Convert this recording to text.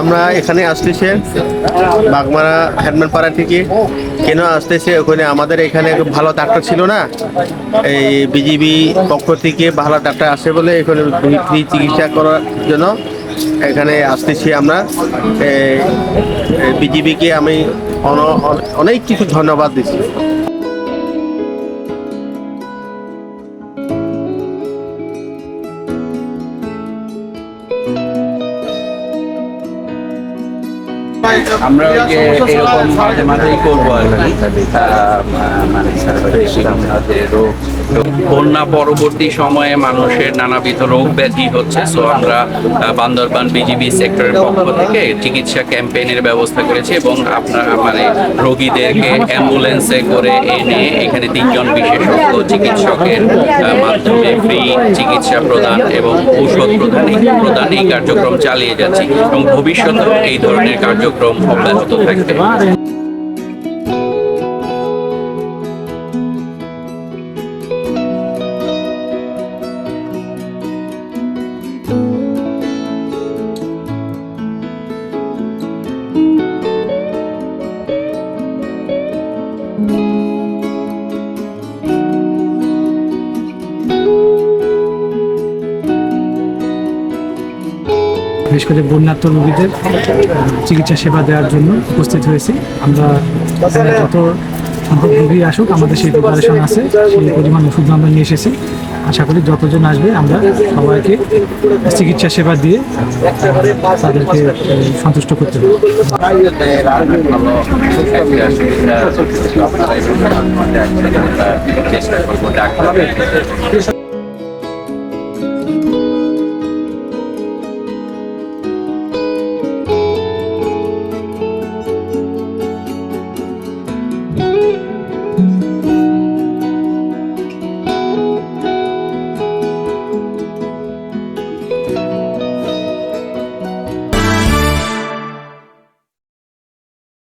আমরা এখানে আসতেছি বাগমারা হেডম্যানপাড়া থেকে। কেন আসতেছে? ওখানে আমাদের এখানে ভালো ডাক্তার ছিল না, এই বিজিবি পক্ষ থেকে ভালো ডাক্তার আসে বলে এখানে ফ্রি চিকিৎসা করার জন্য এখানে আসতেছি আমরা। বিজিবিকে আমি অনেক কিছু ধন্যবাদ দিচ্ছি। আমরা ওই যে এরকম মাঝে মাঝেই করবো আর কি, মানে বন্যা পরবর্তী সময়ে মানুষের নানাবিধ রোগ ব্যাধি হচ্ছে। সো আমরা বান্দরবান বিজিবি সেক্টরের পক্ষ থেকে চিকিৎসা ক্যাম্পেইনের ব্যবস্থা করেছি এবং আপনার মানে রোগীদেরকে অ্যাম্বুলেন্সে করে এনে এখানে 3 জন বিশেষজ্ঞ চিকিৎসকের মাধ্যমে ফ্রি চিকিৎসা প্রদান এবং ঔষধ প্রদান এই কার্যক্রম চালিয়ে যাচ্ছি এবং ভবিষ্যতেও এই ধরনের কার্যক্রম অব্যাহত থাকবে। বিশেষ করে বন্যার্ত রোগীদের চিকিৎসা সেবা দেওয়ার জন্য উপস্থিত হয়েছি। আমরা যত সংখ্যক রোগী আসুক আমাদের সেই প্রিপারেশন আছে, সেই পরিমাণ ওষুধ আমরা নিয়ে এসেছি। আশা করি যতজন আসবে আমরা সবাইকে চিকিৎসা সেবা দিয়ে তাদেরকে সন্তুষ্ট করতে চেষ্টা করবো ডাক্তার